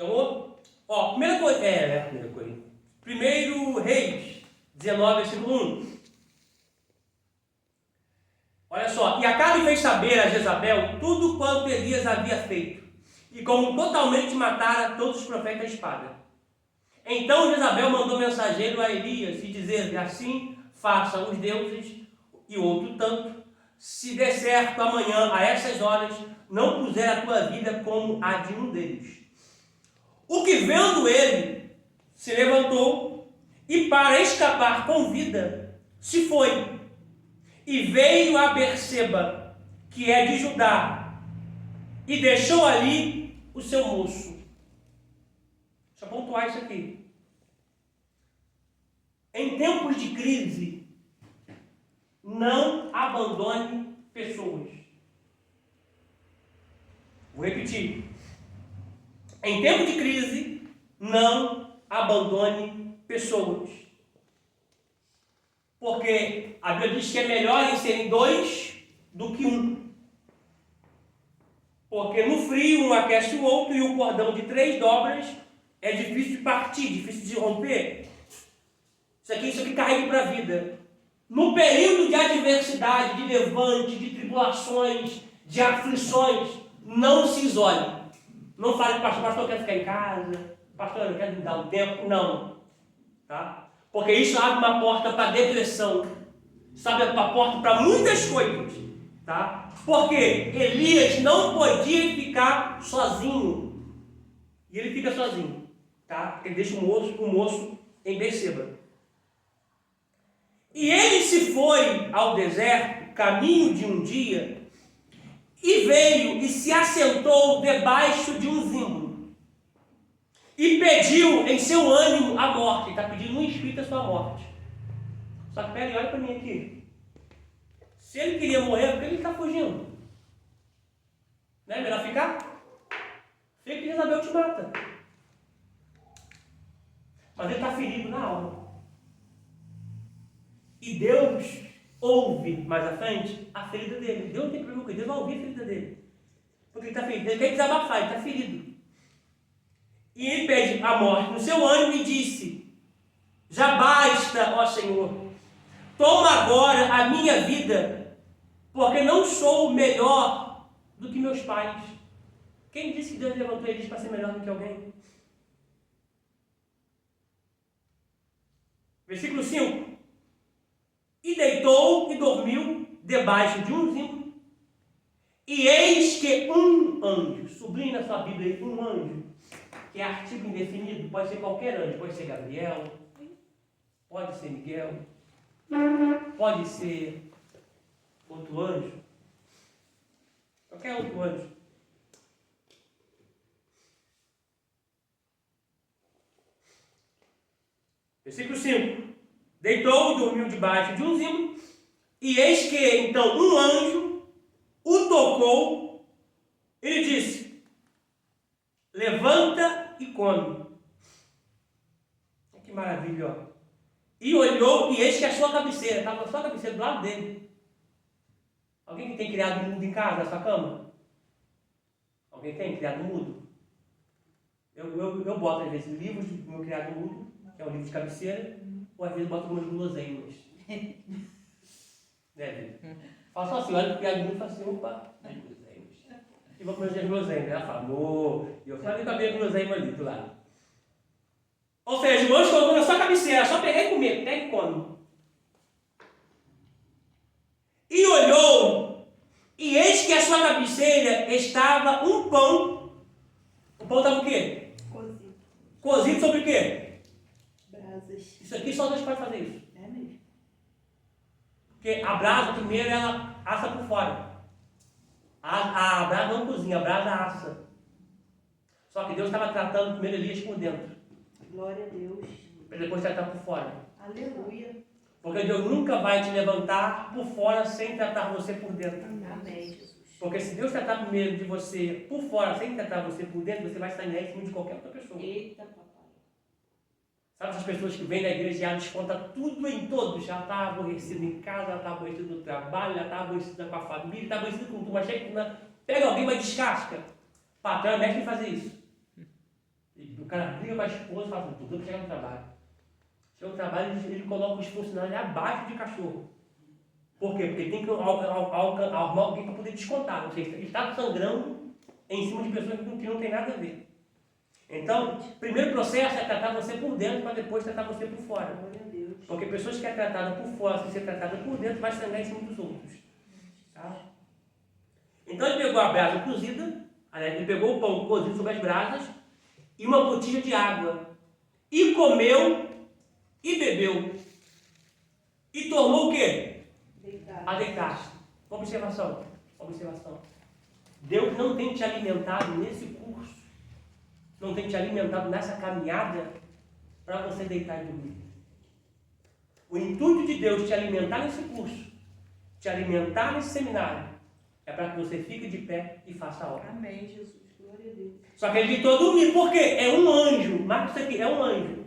Então, ó, primeira coisa. Primeiro Reis 19, versículo 1. Olha só, e Acabe fez saber a Jezabel tudo quanto Elias havia feito, e como totalmente matara todos os profetas à espada. Então Jezabel mandou mensageiro a Elias e dizer: assim façam os deuses e outro tanto, se der certo amanhã a essas horas, não puser a tua vida como a de um deles. O que vendo ele, se levantou e para escapar com vida, se foi. E veio a Berseba, que é de Judá, e deixou ali o seu moço. Deixa eu pontuar isso aqui. Em tempos de crise, não abandone pessoas. Vou repetir. Em tempo de crise, não abandone pessoas. Porque a Bíblia diz que é melhor em serem dois do que um. Porque no frio um aquece o outro e o cordão de 3 dobras é difícil de partir, difícil de romper. Isso aqui carrega para a vida. No período de adversidade, de levante, de tribulações, de aflições, não se isole. Não fale, pastor, eu quero ficar em casa, pastor, eu quero me dar um tempo. Não. Tá? Porque isso abre uma porta para depressão. Isso abre uma porta para muitas coisas. Tá? Porque Elias não podia ficar sozinho. E ele fica sozinho. Tá? Ele deixa o moço em Berseba. E ele se foi ao deserto, caminho de um dia, e veio e se assentou debaixo de um zimbro. E pediu em seu ânimo a morte. Ele está pedindo no espírito a sua morte. Só que peraí, olha para mim aqui. Se ele queria morrer, por que ele está fugindo? Não é melhor ficar? Fica que Jezabel te mata. Mas ele está ferido na alma. E Deus ouve mais à frente a ferida dele. Deus não tem problema com ele, Deus vai ouvir a ferida dele. Porque ele está ferido. Ele quer desabafar, ele está ferido. E ele pede a morte no seu ânimo e disse: já basta, ó Senhor, toma agora a minha vida, porque não sou melhor do que meus pais. Quem disse que Deus levantou eles para ser melhor do que alguém? Versículo 5. E deitou e dormiu debaixo de um zimbro, e eis que um anjo, sublinhe na sua Bíblia aí, um anjo, que é artigo indefinido, pode ser qualquer anjo, pode ser Gabriel, pode ser Miguel, pode ser outro anjo, qualquer outro anjo. Versículo 5. Deitou e dormiu debaixo de um zimbro, e eis que então um anjo o tocou, ele disse: levanta e come. Que maravilha, ó. E olhou, e eis que a sua cabeceira, estava a sua cabeceira do lado dele. Alguém que tem criado mudo em casa, na sua cama? Alguém tem criado mudo? Eu boto às vezes livros do meu criado mudo, que é um livro de cabeceira, ou às vezes boto algumas guloseimas. Né, Vitor? Faço assim, olha o criado mudo e falo assim: opa, guloseimas. E vou comer as guloseimas. Ela fala: amor, e eu falei com a minha guloseima ali do lado. Ou seja, o anjo colocou na sua cabeceira, só pegar e comer, pega e come. E olhou, e eis que a sua cabeceira estava um pão. O pão estava o quê? Cozido. Cozido sobre o quê? Brasas. Isso aqui só Deus pode fazer isso. É mesmo. Porque a brasa, primeiro, ela assa por fora. A brasa não cozinha, a brasa assa. Só que Deus estava tratando primeiro Elias por dentro. Glória a Deus. Para depois tratar por fora. Aleluia. Porque Deus nunca vai te levantar por fora sem tratar você por dentro. Amém, Jesus. Porque se Deus tratar primeiro de você por fora sem tratar você por dentro, você vai estar em cima de qualquer outra pessoa. Eita, papai. Sabe essas pessoas que vêm na igreja e ela desconta tudo em todos? Ela está aborrecida em casa, ela está aborrecida no trabalho, ela está aborrecida com a família, está aborrecida com tudo. Mas pega alguém, mas descasca. Patrão é mestre em fazer isso. cara briga com a esposa e fala assim, tudo chega no trabalho. Chega no trabalho, ele coloca os funcionários abaixo de cachorro. Por quê? Porque tem que arrumar alguém para poder descontar. Ou seja, ele está sangrando em cima de pessoas que não tem nada a ver. Então, o primeiro processo é tratar você por dentro para depois tratar você por fora. Glória a Deus. Porque pessoas que é tratada por fora, se ser tratada por dentro, vai sangrar em cima dos outros. Tá? Então ele pegou a brasa cozida, aliás, ele pegou o pão cozido sobre as brasas e uma botija de água. E comeu e bebeu. E tornou o quê? Deitado. A deitar. Observação. Deus não tem te alimentado nesse curso, não tem te alimentado nessa caminhada para você deitar e dormir. O intuito de Deus te alimentar nesse curso, te alimentar nesse seminário, é para que você fique de pé e faça a obra. Amém, Jesus. Glória a Deus. Só que ele deitou a dormir, por quê? É um anjo. Marca isso aqui, é um anjo.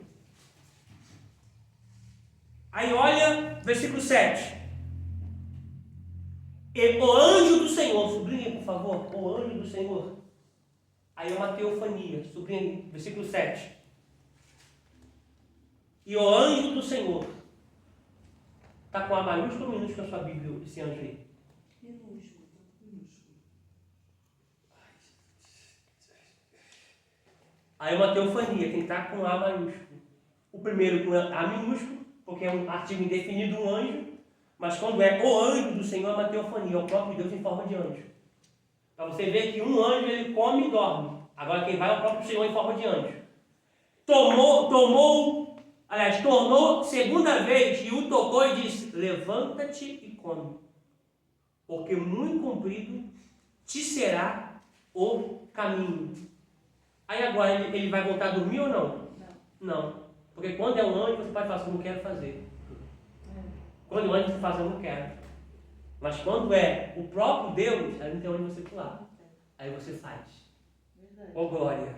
Aí olha, versículo 7. E o anjo do Senhor, sublinha por favor, o anjo do Senhor. Aí é uma teofania, sublinha, versículo 7. E o anjo do Senhor. Está com a maiúscula ou minúscula na sua Bíblia, esse anjo aí? Minúsculo. Aí é uma teofania, tem que estar com A maiúsculo. O primeiro com A minúsculo, porque é um artigo indefinido, um anjo. Mas quando é o anjo do Senhor, é uma teofania, é o próprio Deus em forma de anjo. Para você ver que um anjo ele come e dorme. Agora quem vai é o próprio Senhor em forma de anjo. Tornou segunda vez e o tocou e disse: levanta-te e come, porque muito comprido te será o caminho. Aí agora ele vai voltar a dormir ou não? Não. Porque quando é um anjo, você pode falar assim, não quero fazer. Quando é um anjo, você fala, eu não quero. Mas quando é o próprio Deus, aí não tem onde você pular. Aí você faz. Ô glória.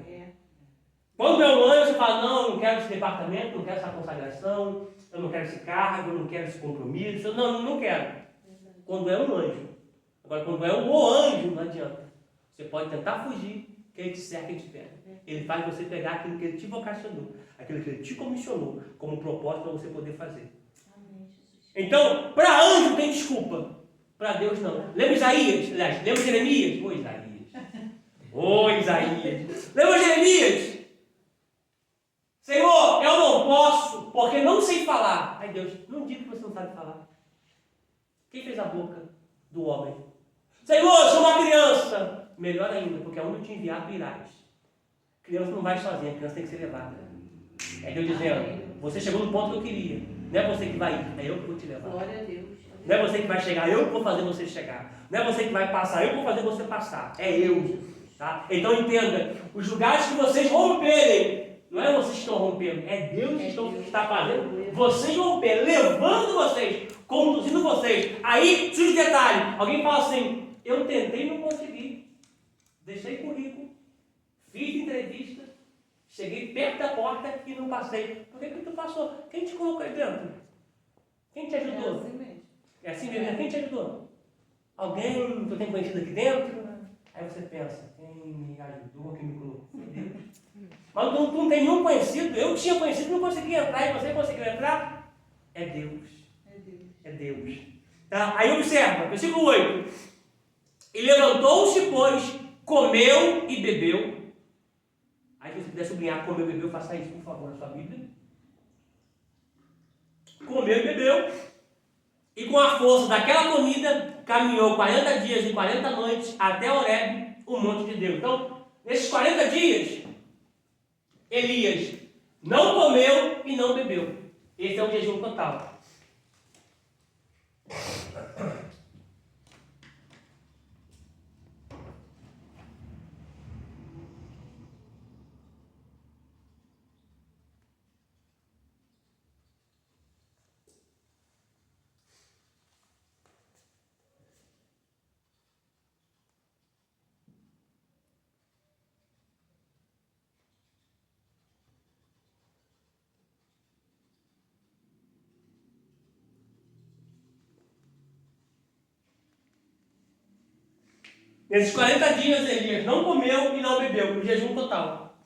Quando é um anjo, você fala, não, eu não quero esse departamento, não quero essa consagração, eu não quero esse cargo, eu não quero esse compromisso. Não quero. Quando é um anjo. Agora, quando é o anjo, não adianta. Você pode tentar fugir, que ele te cerca e te pega. Ele faz você pegar aquilo que ele te vocacionou, aquilo que ele te comissionou, como propósito para você poder fazer. Então, para anjo tem desculpa, para Deus não. Lembra Isaías? Lembra Jeremias? Ô Isaías! Lembra Jeremias? Senhor, eu não posso, porque não sei falar. Aí Deus, não diga que você não sabe falar. Quem fez a boca do homem? Senhor, eu sou uma criança. Melhor ainda, porque aonde eu te enviar, tu irás. Criança não vai sozinha, a criança tem que ser levada. É Deus dizendo, você chegou no ponto que eu queria. Não é você que vai ir, é eu que vou te levar. Glória a Deus. Não é você que vai chegar, eu que vou fazer você chegar. Não é você que vai passar, eu que vou fazer você passar. É eu. Tá? Então entenda, os lugares que vocês romperem, não é vocês que estão rompendo, é Deus que está fazendo vocês romper, levando vocês, conduzindo vocês. Aí, surge detalhe, alguém fala assim, eu tentei e não consegui. Deixei currículo, fiz entrevista, cheguei perto da porta e não passei. Por que tu passou? Quem te colocou aí dentro? Quem te ajudou? É assim mesmo. Quem te ajudou? Alguém que eu tenho conhecido aqui dentro? Aí você pensa, quem me ajudou, quem me colocou? Foi Deus. Mas tu não tem nenhum conhecido. Eu tinha conhecido, não conseguia entrar, e você conseguiu entrar? É Deus. É Deus. Tá? Aí observa, versículo 8. E levantou-se, pois, comeu e bebeu. Aí se você puder sublinhar comeu e bebeu, faça isso, por favor, na sua Bíblia. Comeu e bebeu. E com a força daquela comida, caminhou 40 dias e 40 noites até Horebe, o monte de Deus. Então, nesses 40 dias, Elias não comeu e não bebeu. Esse é o jejum total. Nesses 40 dias, Elias não comeu e não bebeu, o jejum total.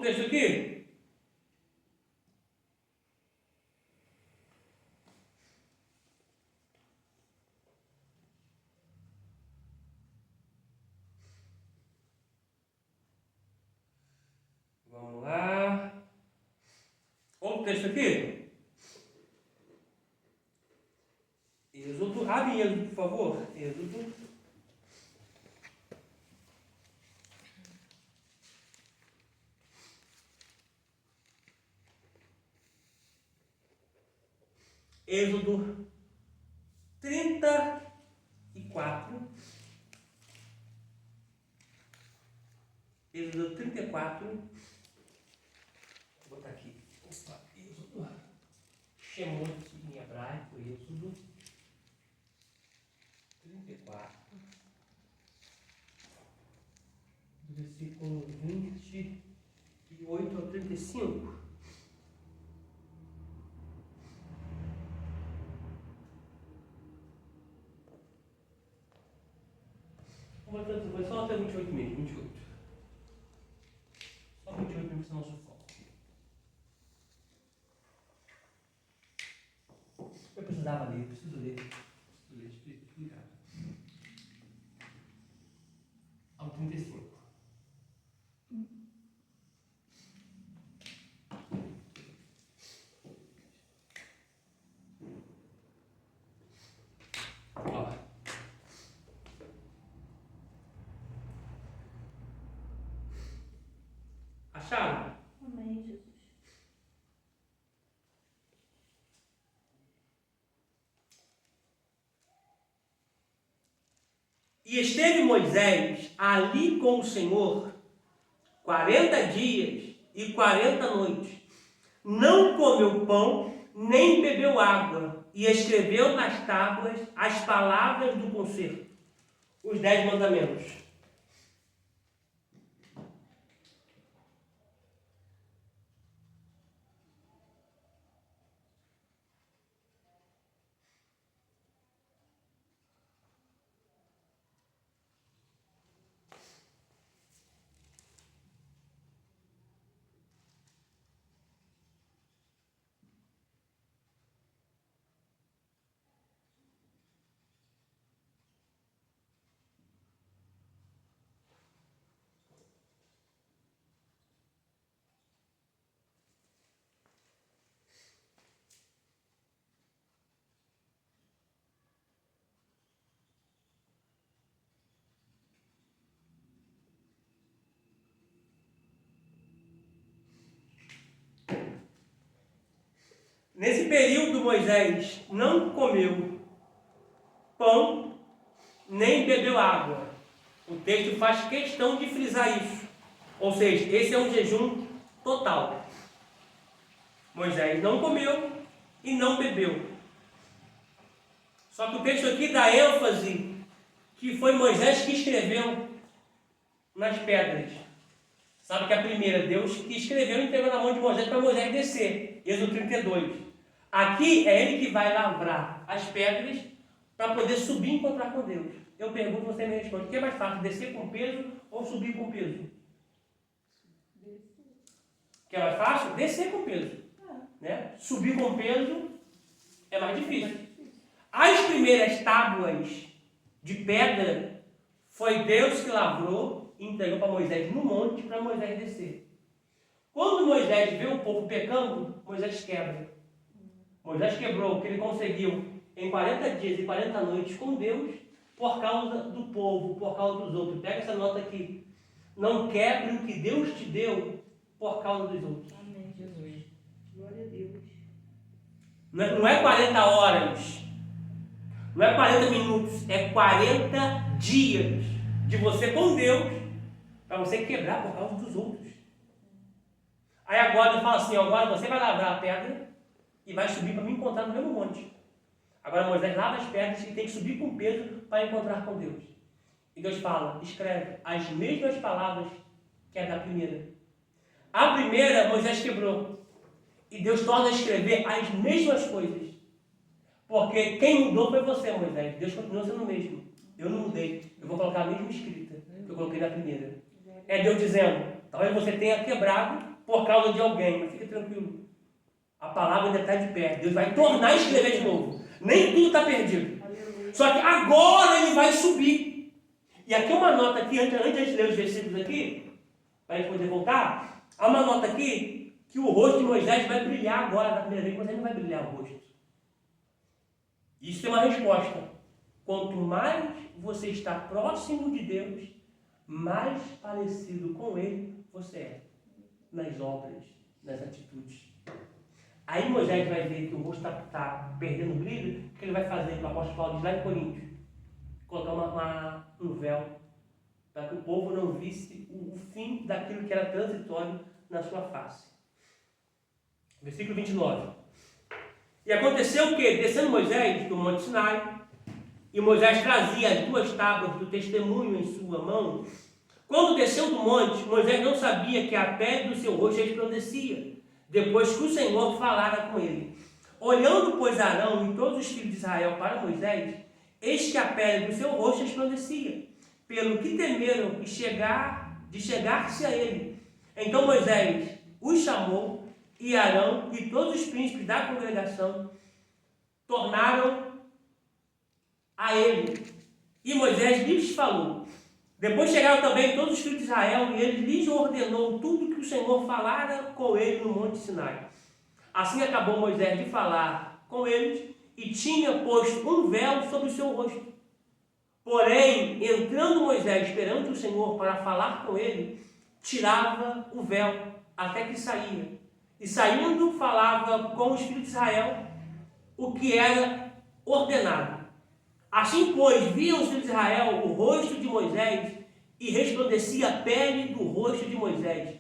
texto aqui? Vamos lá. Outro texto aqui? Êxodo. Abre Êxodo, por favor. Êxodo. Êxodo 34. Êxodo 34. Vou botar aqui. Opa, Êxodo. Shemot em hebraico, Êxodo 34. Do versículo 28 ao 35. Vou só até 28 mesmo, 28. Só 28 mesmo, senão eu sufoco. Eu precisava ler, preciso ler. Explicar. Ao 35. Ó. Acharam? Amém, Jesus. E esteve Moisés ali com o Senhor 40 dias e 40 noites. Não comeu pão, nem bebeu água, e escreveu nas tábuas as palavras do concerto, os 10 mandamentos. Nesse período, Moisés não comeu pão, nem bebeu água. O texto faz questão de frisar isso. Ou seja, esse é um jejum total. Moisés não comeu e não bebeu. Só que o texto aqui dá ênfase que foi Moisés que escreveu nas pedras. Sabe que a primeira, Deus que escreveu e entregou na mão de Moisés para Moisés descer. Êxodo 32. Aqui é ele que vai lavrar as pedras para poder subir e encontrar com Deus. Eu pergunto, você me responde, o que é mais fácil, descer com peso ou subir com peso? O que é mais fácil? Descer com peso. Né? Subir com peso é mais difícil. As primeiras tábuas de pedra foi Deus que lavrou e entregou para Moisés no monte para Moisés descer. Quando Moisés vê o povo pecando, Moisés quebra. Moisés quebrou o que ele conseguiu em 40 dias e 40 noites com Deus por causa do povo, por causa dos outros. Pega essa nota aqui. Não quebre o que Deus te deu por causa dos outros. Amém, Jesus. Glória a Deus. Não é 40 horas, não é 40 minutos, é 40 dias de você com Deus para você quebrar por causa dos outros. Aí agora ele fala assim, agora você vai lavrar a pedra e vai subir para me encontrar no mesmo monte. Agora Moisés lava as pedras e tem que subir com peso para encontrar com Deus. E Deus fala, escreve as mesmas palavras que a da primeira. A primeira Moisés quebrou. E Deus torna a escrever as mesmas coisas. Porque quem mudou foi você, Moisés. Deus continua sendo o mesmo. Eu não mudei. Eu vou colocar a mesma escrita que eu coloquei na primeira. É Deus dizendo, talvez você tenha quebrado por causa de alguém, mas fica tranquilo. A palavra ainda está de pé. Deus vai tornar a escrever de novo. Nem tudo está perdido. Aleluia. Só que agora ele vai subir. E aqui uma nota aqui, antes de ler os versículos aqui, para a gente poder voltar, há uma nota aqui que o rosto de Moisés vai brilhar agora, da primeira vez, mas ele não vai brilhar o rosto. Isso tem uma resposta. Quanto mais você está próximo de Deus, mais parecido com Ele você é. Nas obras, nas atitudes. Aí Moisés vai ver que o rosto está perdendo o brilho, o que ele vai fazer, que o apóstolo Paulo diz lá em Coríntios? Colocar um véu, para que o povo não visse o fim daquilo que era transitório na sua face. Versículo 29. E aconteceu o quê? Descendo Moisés do Monte Sinai, e Moisés trazia as 2 tábuas do testemunho em sua mão. Quando desceu do monte, Moisés não sabia que a pele do seu rosto resplandecia, depois que o Senhor falara com ele. Olhando, pois, Arão e todos os filhos de Israel para Moisés, eis que a pele do seu rosto resplandecia, pelo que temeram de chegar-se a ele. Então Moisés os chamou, e Arão e todos os príncipes da congregação tornaram a ele. E Moisés lhes falou. Depois chegaram também todos os filhos de Israel, e ele lhes ordenou tudo que o Senhor falara com ele no Monte Sinai. Assim acabou Moisés de falar com eles, e tinha posto um véu sobre o seu rosto. Porém, entrando Moisés perante o Senhor para falar com ele, tirava o véu até que saía. E saindo, falava com os filhos de Israel o que era ordenado. Assim, pois, viam os filhos de Israel o rosto de Moisés, e resplandecia a pele do rosto de Moisés.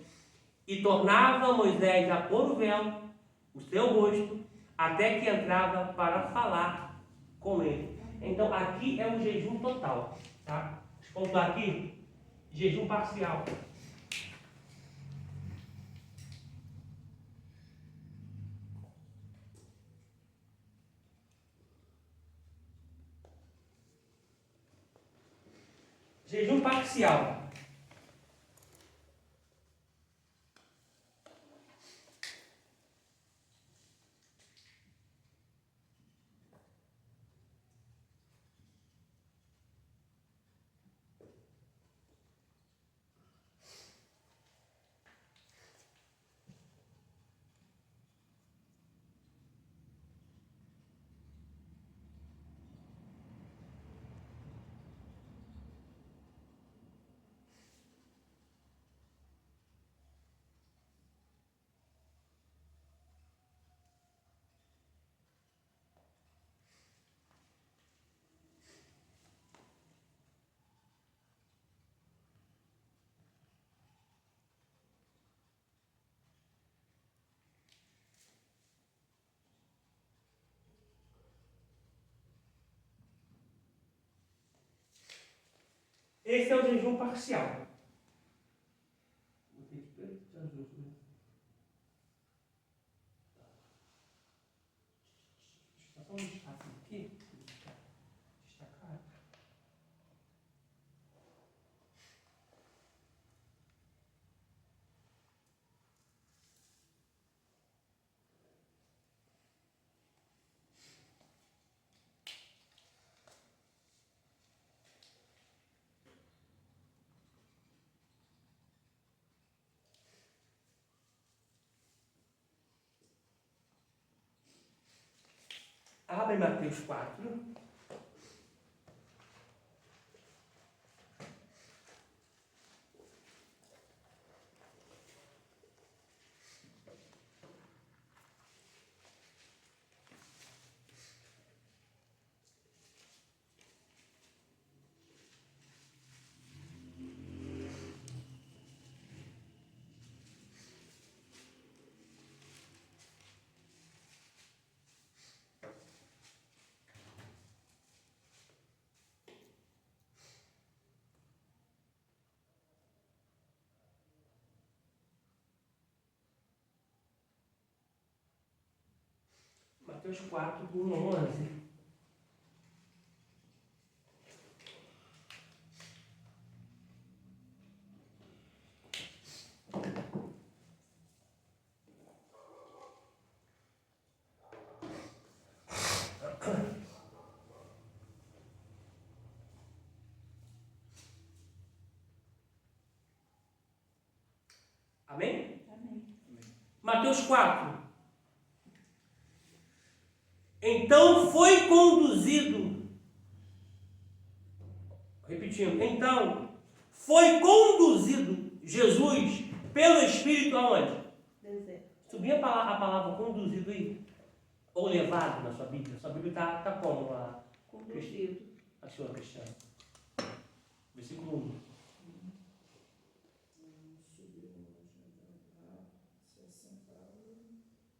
E tornava Moisés a pôr o véu, o seu rosto, até que entrava para falar com ele. Então, aqui é um jejum total. Tá? Vamos lá aqui, jejum parcial. Jejum parcial. Esse é o jejum parcial. Só um destaque aqui. Destacar. Abre Mateus 4. Mateus 4, 1 a 11. Amém? Amém. Mateus 4. Então foi conduzido. Repetindo. Então foi conduzido Jesus pelo Espírito aonde? Deserto. Subia a palavra conduzido aí? Ou levado na sua Bíblia? Sua Bíblia está como? Conduzido. A senhora Cristiana. Versículo 1.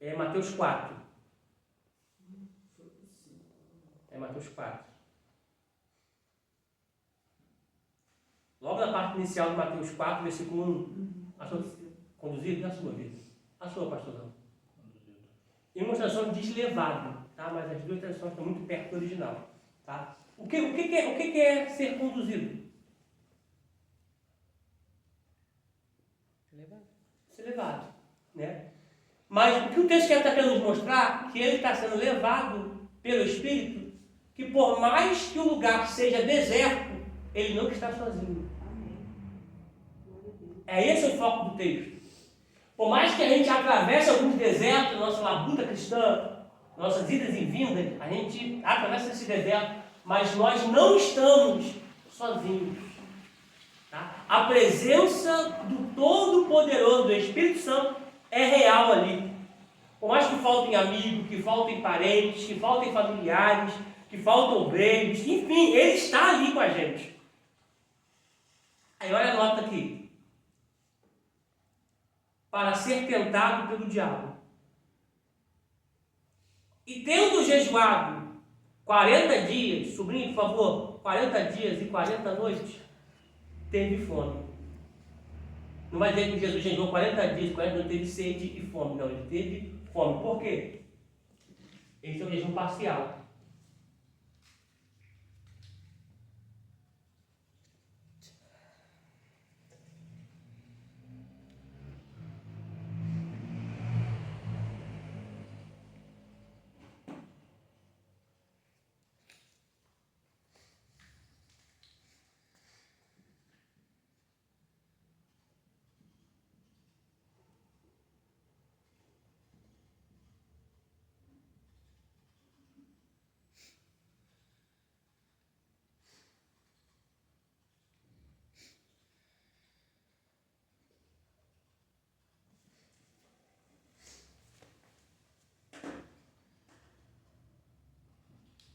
É Mateus 4. É Mateus 4. Logo na parte inicial de Mateus 4, versículo 1. A sua, conduzido na sua vida. A sua, pastorzão. Em uma tradução diz levado, tá? Mas as duas traduções estão muito perto do original. Tá? O que é ser conduzido? Ser levado. Né? Mas o que o texto está querendo nos mostrar, que ele está sendo levado pelo Espírito, que por mais que o lugar seja deserto, ele não está sozinho. Amém. Glória a Deus. É esse o foco do texto. Por mais que a gente atravesse alguns desertos, nossa labuta cristã, nossas idas e vindas, a gente atravessa esse deserto, mas nós não estamos sozinhos. Tá? A presença do Todo-Poderoso, do Espírito Santo, é real ali. Por mais que faltem amigos, que faltem parentes, que faltem familiares, que faltam obreiros, enfim, ele está ali com a gente. Aí olha a nota aqui. Para ser tentado pelo diabo. E tendo jejuado 40 dias, sobrinho, por favor, 40 dias e 40 noites, teve fome. Não vai dizer que Jesus jejuou 40 dias, 40 noites, teve sede e fome. Não, ele teve fome. Por quê? Esse é o jejum parcial.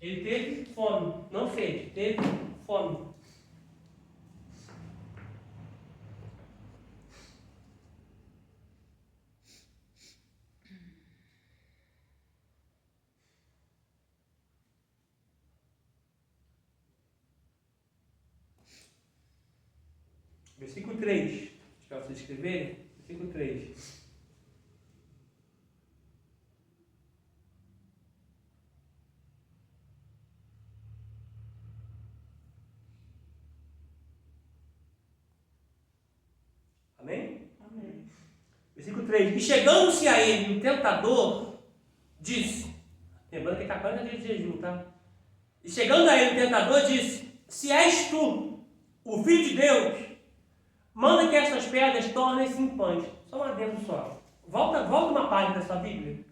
Ele teve fome, não sede, teve fome. Versículo 3. Para vocês escreverem, versículo 3. Amém? Amém. Versículo 3. E chegando-se a ele o tentador, disse, lembrando que está 40 dias de jejum, tá? E chegando a ele o tentador, disse, se és tu, o Filho de Deus, manda que estas pedras tornem-se em pães. Só um adendo só. Volta uma página da sua Bíblia.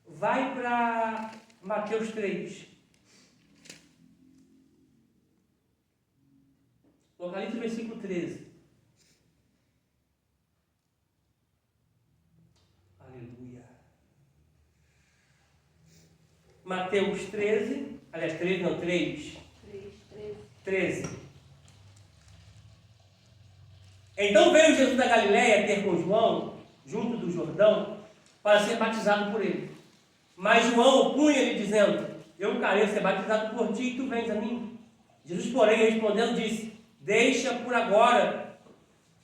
Vai para Mateus 3. Localiza o versículo 13. Aleluia. Mateus 13. Aliás, 13 não, 3. 13. Então veio Jesus da Galiléia ter com João, junto do Jordão, para ser batizado por ele. Mas João opunha-lhe, dizendo, eu careço ser batizado por ti e tu vens a mim. Jesus, porém, respondendo, disse, deixa por agora,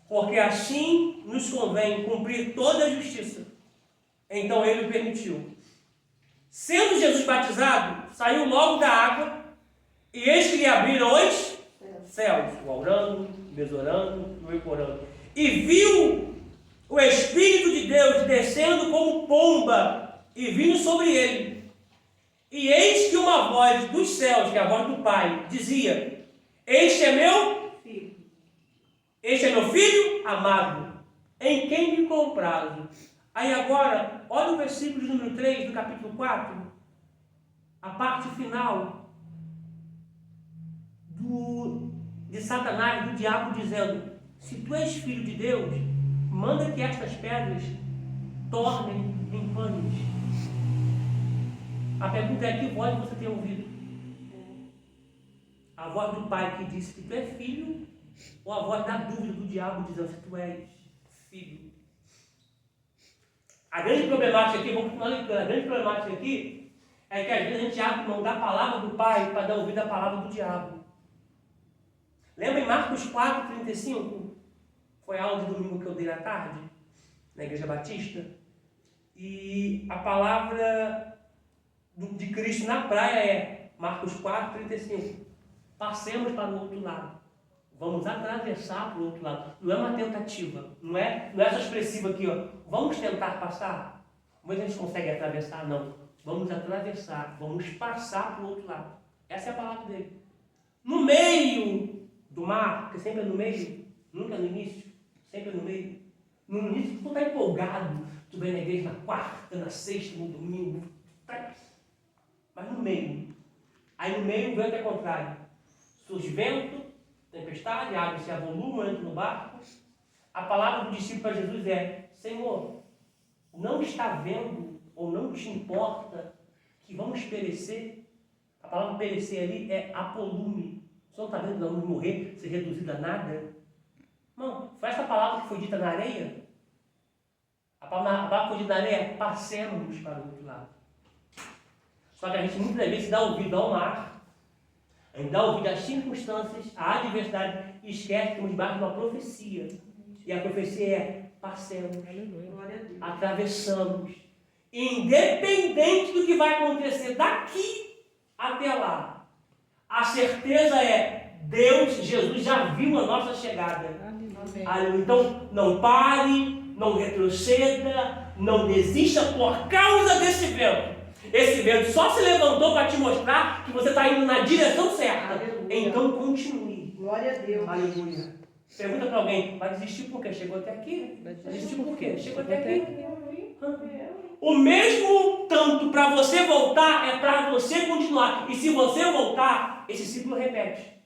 porque assim nos convém cumprir toda a justiça. Então ele o permitiu. Sendo Jesus batizado, saiu logo da água, e eis que lhe abriram os céus, o Aurano, o Mesorano, o Eucorano, e viu o Espírito de Deus descendo como pomba e vindo sobre ele. E eis que uma voz dos céus, que é a voz do Pai, dizia, este é meu filho amado, em quem me comprazo. Aí agora, olha o versículo de número 3 do capítulo 4, a parte final de Satanás, do diabo, dizendo: se tu és filho de Deus, manda que estas pedras tornem em pães. A pergunta é: que voz você tem ouvido? A voz do pai que disse que tu é filho, ou a voz da dúvida do diabo dizendo se tu és filho? A grande problemática aqui, vamos continuar leitura, a grande problemática aqui é que às vezes a gente abre mão da palavra do pai para dar ouvido à palavra do diabo. Lembra em Marcos 4:35? Foi a aula de domingo que eu dei à tarde, na Igreja Batista. E a palavra de Cristo na praia é Marcos 4:35. Passemos para o outro lado. Vamos atravessar para o outro lado. Não é uma tentativa. Não é só expressiva aqui, ó. Vamos tentar passar. Mas a gente consegue atravessar? Não. Vamos atravessar. Vamos passar para o outro lado. Essa é a palavra dele. No meio do mar, que sempre é no meio, nunca no início, sempre é no meio. No início tu está empolgado. Tu vem na igreja na quarta, na sexta, no domingo. Mas no meio. Aí no meio o vento é contrário. Surge vento, tempestade, a água se avoluma, entra no barco. A palavra do discípulo para Jesus é: Senhor, não está vendo ou não te importa que vamos perecer? A palavra perecer ali é apolume. Você não está vendo que nós vamos morrer, ser reduzido a nada? Não, foi essa palavra que foi dita na areia? A palavra que foi dita na areia é: passemos para o outro lado. Só que a gente muitas vezes dá ouvido ao mar, a gente dá ouvido às circunstâncias, à adversidade, e esquece que estamos debaixo de uma profecia. E a profecia é: passemos, atravessamos. Independente do que vai acontecer daqui até lá, a certeza é: Deus, Jesus já viu a nossa chegada. Amém. Então, não pare, não retroceda, não desista por causa desse vento. Esse vento só se levantou para te mostrar que você está indo na direção certa. Aleluia. Então continue. Glória a Deus. Aleluia. Pergunta para alguém: vai desistir por quê? Chegou até aqui? Vai desistir por quê? Chegou até aqui. O mesmo tanto para você voltar é para você continuar. E se você voltar, esse ciclo repete.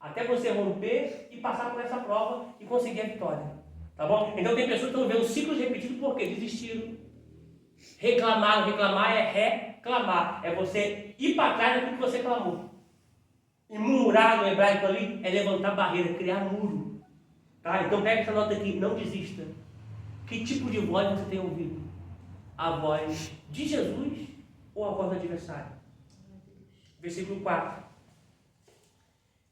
Até você romper e passar por essa prova e conseguir a vitória. Tá bom? Então tem pessoas que estão vendo ciclos repetidos porque desistiram. Reclamar é reclamar. É você ir para trás daquilo que você clamou. E murmurar no hebraico ali é levantar barreira, criar muro. Tá? Então pega essa nota aqui, não desista. Que tipo de voz você tem ouvido? A voz de Jesus ou a voz do adversário? Versículo 4.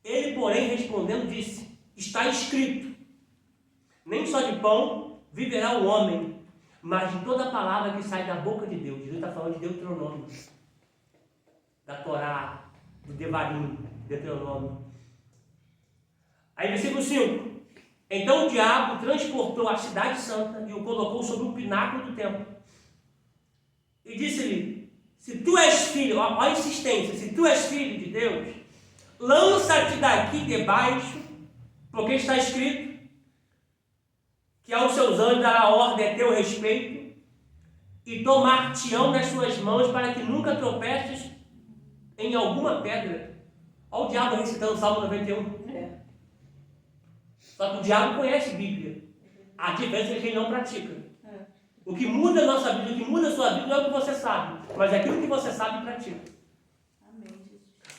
Ele, porém, respondendo, disse: está escrito, nem só de pão viverá o homem, mas de toda a palavra que sai da boca de Deus. Jesus está falando de Deuteronômio, da Torá, do Devarim, Deuteronômio. Aí versículo 5. Então o diabo transportou a cidade santa e o colocou sobre um pináculo do templo. E disse-lhe: se tu és filho, olha a insistência, se tu és filho de Deus, lança-te daqui debaixo, porque está escrito que aos seus anjos dará ordem a teu respeito e tomar-te-ão nas suas mãos para que nunca tropeces em alguma pedra. Olha o diabo recitando o Salmo 91. Só que o diabo conhece Bíblia. A diferença é que ele não pratica. O que muda a nossa vida, o que muda a sua vida não é o que você sabe, mas é aquilo que você sabe e pratica.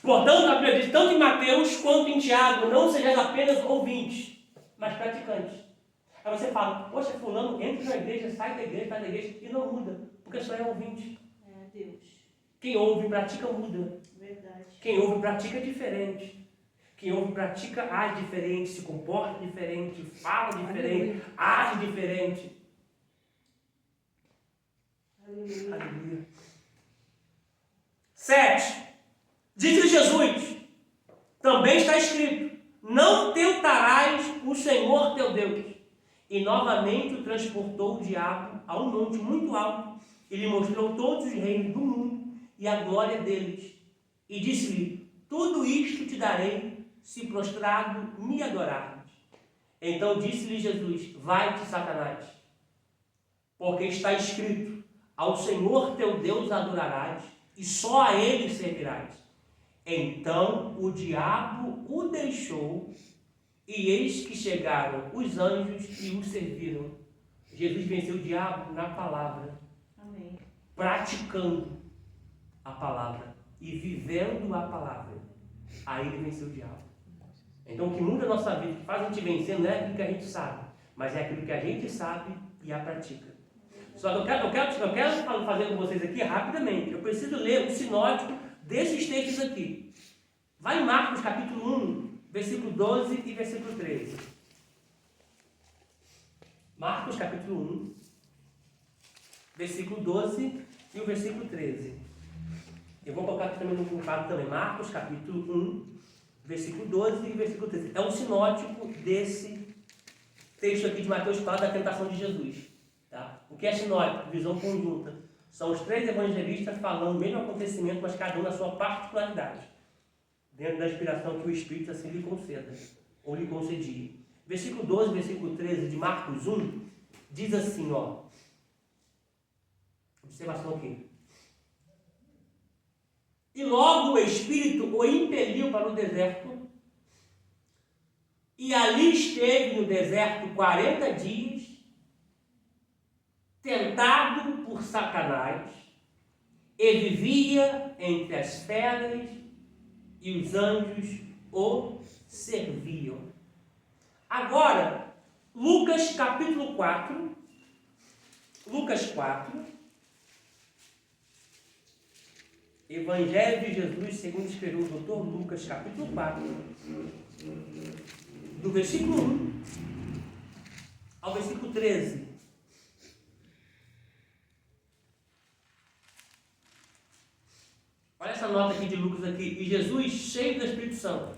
Portanto, a Bíblia diz, tanto em Mateus quanto em Tiago, não sejais apenas ouvintes, mas praticantes. Aí você fala: poxa, fulano entra na igreja, sai da igreja e não muda, porque só é ouvinte. É Deus. Quem ouve e pratica muda. Verdade. Quem ouve e pratica é diferente. Quem ouve e pratica age diferente, se comporta diferente, fala diferente, age diferente. Aleluia. Aleluia. 7. Disse-lhe Jesus: também está escrito, não tentarás o Senhor teu Deus. E novamente o transportou o diabo a um monte muito alto e lhe mostrou todos os reinos do mundo e a glória deles. E disse-lhe: tudo isto te darei, se prostrado me adorares. Então disse-lhe Jesus: vai-te, Satanás, porque está escrito: ao Senhor teu Deus adorarás e só a Ele servirás. Então o diabo o deixou, e eis que chegaram os anjos e o serviram. Jesus venceu o diabo na palavra, Amém. praticando a palavra e vivendo a palavra. Aí ele venceu o diabo. Então o que muda a nossa vida, o que faz a gente vencer, não é aquilo que a gente sabe, mas é aquilo que a gente sabe e a pratica. Só que eu quero fazer com vocês aqui rapidamente. Eu preciso ler o sinótico desses textos aqui. Vai em Marcos capítulo 1, versículo 12 e versículo 13. Marcos capítulo 1, versículo 12 e o versículo 13. Eu vou colocar aqui também no quadro também. Marcos capítulo 1, versículo 12 e versículo 13. É um sinótico desse texto aqui de Mateus 4, da tentação de Jesus. Tá? O que é sinótico? Visão conjunta. São os 3 evangelistas falando o mesmo acontecimento, mas cada um na sua particularidade, dentro da inspiração que o Espírito assim lhe conceda, ou lhe concedia. Versículo 12, versículo 13 de Marcos 1, diz assim, ó. Observação aqui. E logo o Espírito o impeliu para o deserto, e ali esteve no deserto 40 dias, tentado por Satanás, e vivia entre as feras, e os anjos o serviam. Agora, Lucas capítulo 4, Lucas 4, Evangelho de Jesus, segundo escreveu o doutor Lucas, capítulo 4, do versículo 1 ao versículo 13. Olha essa nota aqui de Lucas aqui. E Jesus, cheio do Espírito Santo,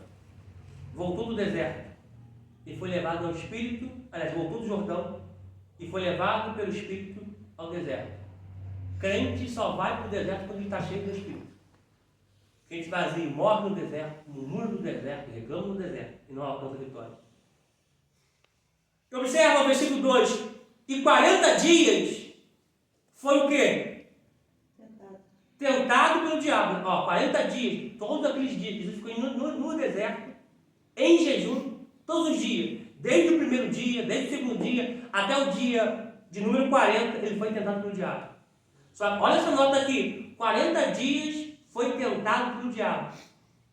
voltou do deserto e foi levado ao Espírito, aliás, voltou do Jordão e foi levado pelo Espírito ao deserto. Crente só vai para o deserto quando ele está cheio do Espírito. Crente vazio morre no deserto, murmura no deserto, reclama no deserto e não alcança a vitória. Observa o versículo 2. E 40 dias foi o quê? Tentado pelo diabo. 40 dias, todos aqueles dias, Jesus ficou no deserto, em jejum, todos os dias. Desde o primeiro dia, desde o segundo dia, até o dia de número 40, ele foi tentado pelo diabo. Só olha essa nota aqui, 40 dias foi tentado pelo diabo.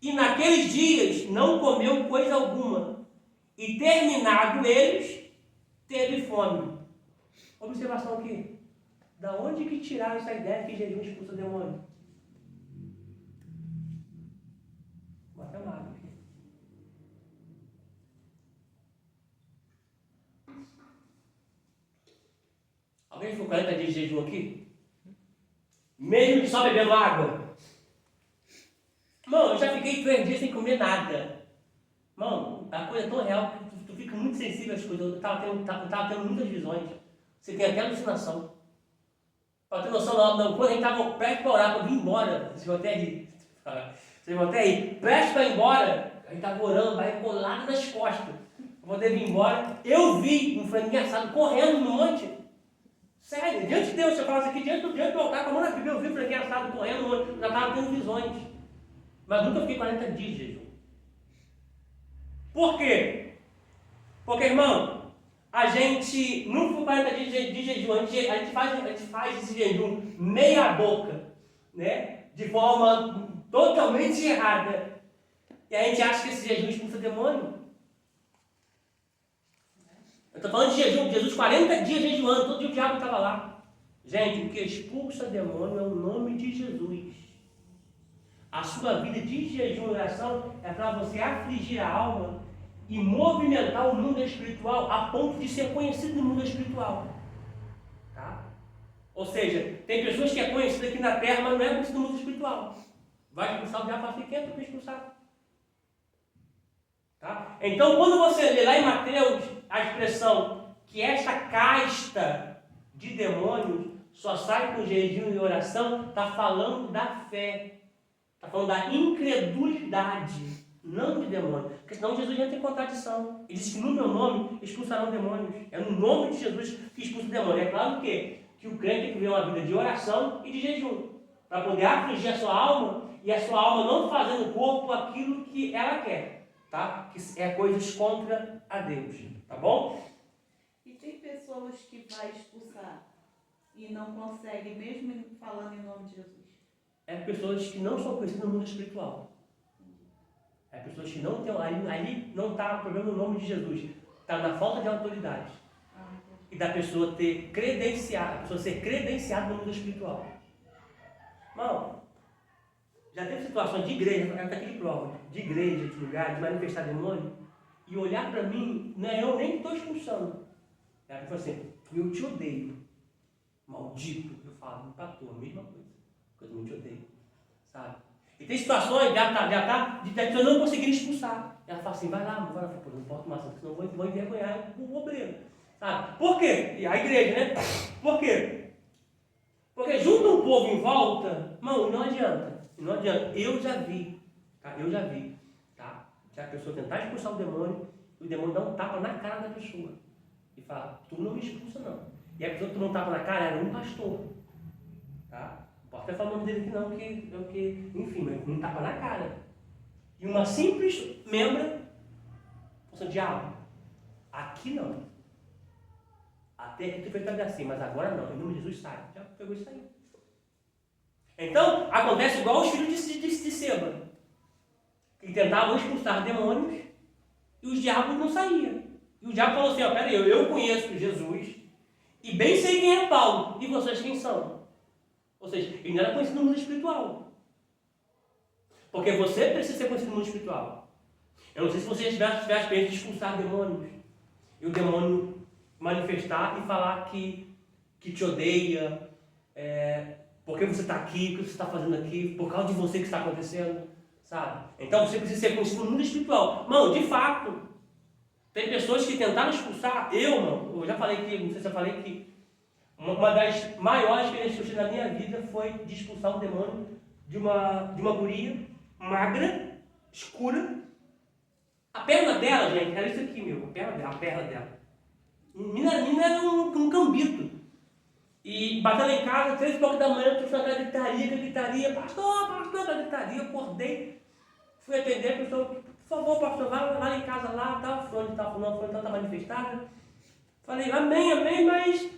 E naqueles dias não comeu coisa alguma. E terminado eles, teve fome. Observação aqui. Da onde que tiraram essa ideia que jejum expulsa o demônio? Matemática. Alguém ficou 40 dias de jejum aqui? Mesmo que só bebendo água? Mano, eu já fiquei 3 dias sem comer nada. Mano, a coisa é tão real que tu fica muito sensível às coisas. Eu estava tendo muitas visões. Você tem até alucinação. Para ter noção, quando a gente estava prestes para orar, para vir embora, vocês vão até rir, prestes para ir embora, a gente estava orando, vai colado nas costas, para poder vir embora. Eu vi um franguinho assado correndo no monte. Sério, diante de Deus, você fala isso aqui, diante do altar, com a mão na Bíblia, eu vi um franguinho assado correndo no monte, já estava tendo visões. Mas nunca fiquei 40 dias de jejum. Por quê? Porque, irmão, a gente não ficou 40 dias de jejum, a gente faz esse jejum meia boca, né? De forma totalmente errada. E a gente acha que esse jejum expulsa demônio. Eu estou falando de jejum, Jesus 40 dias jejuando, todo dia o diabo estava lá. Gente, o que expulsa demônio é o nome de Jesus. A sua vida de jejum e oração é para você afligir a alma e movimentar o mundo espiritual a ponto de ser conhecido no mundo espiritual. Tá? Ou seja, tem pessoas que é conhecido aqui na terra, mas não é conhecido no mundo espiritual. Vai expulsar o diabo, fala assim, quem é que vai expulsar? Tá? Então, quando você lê lá em Mateus a expressão que esta casta de demônios só sai com jejum e oração, está falando da fé, está falando da incredulidade. não de demônio. Porque senão Jesus entra em contradição. Ele diz que no meu nome expulsarão demônios. É no nome de Jesus que expulsa o demônio. É claro que o crente tem que viver uma vida de oração e de jejum, para poder afligir a sua alma, e a sua alma não fazer no corpo aquilo que ela quer, tá? Que é coisas contra a Deus, tá bom? E tem pessoas que vai expulsar e não consegue, mesmo falando em nome de Jesus. É pessoas que não são conhecidas no mundo espiritual. É pessoas que não têm. Ali não está o problema no nome de Jesus. Está na falta de autoridade. E da pessoa ter credenciado, a pessoa ser credenciada no mundo espiritual. Não. Já teve situações de igreja, eu estou aqui de prova, de igreja, de lugar, de manifestar demônio, e olhar para mim, não é eu nem que estou expulsando. É a pessoa assim, eu te odeio. Maldito. Eu falo, empatou, a mesma coisa. Eu não te odeio. Sabe? E tem situações, já tá, de pessoa não conseguir expulsar. Ela fala assim, vai lá, vai lá. Pô, não importa mais, senão vou envergonhar o obreiro. Sabe? Por quê? E a igreja, né? Por quê? Porque junta um povo em volta, mano, não adianta. Não adianta. Eu já vi, tá? Tá? Que a pessoa tentar expulsar o demônio, e o demônio dá um tapa na cara da pessoa. E fala, tu não me expulsa não. E a pessoa que tu não tapa na cara era um pastor. Tá? Não posso até falar o nome dele aqui não, porque enfim, mas um tapa na cara. E uma simples membra, falou diabo, aqui não. Até que tu fez fazer assim, mas agora não, em nome de Jesus sai. Já pegou isso aí. Então, acontece igual os filhos de Seba, que tentavam expulsar demônios e os diabos não saíam. E o diabo falou assim, ó, peraí, eu conheço Jesus e bem sei quem é Paulo, e vocês quem são? Ou seja, ele não era conhecido no mundo espiritual. Porque você precisa ser conhecido no mundo espiritual. Eu não sei se você tiver a experiência de expulsar demônios, e o demônio manifestar e falar que te odeia, porque você está aqui, o que você está fazendo aqui, por causa de você que está acontecendo, sabe? Então você precisa ser conhecido no mundo espiritual. Mano, de fato, tem pessoas que tentaram expulsar, eu já falei que, não sei se eu falei que uma das maiores experiências que eu tive na minha vida foi de expulsar um demônio de uma guria magra, escura. A perna dela, gente, era isso aqui, meu, a perna dela. Menina era um cambito. E batendo em casa, 3h da manhã, eu estou aquela gritaria, pastor, aquela gritaria, eu acordei, fui atender a pessoa, por favor, pastor, vai lá em casa, lá, tá, a fulano está manifestada. Falei, amém, mas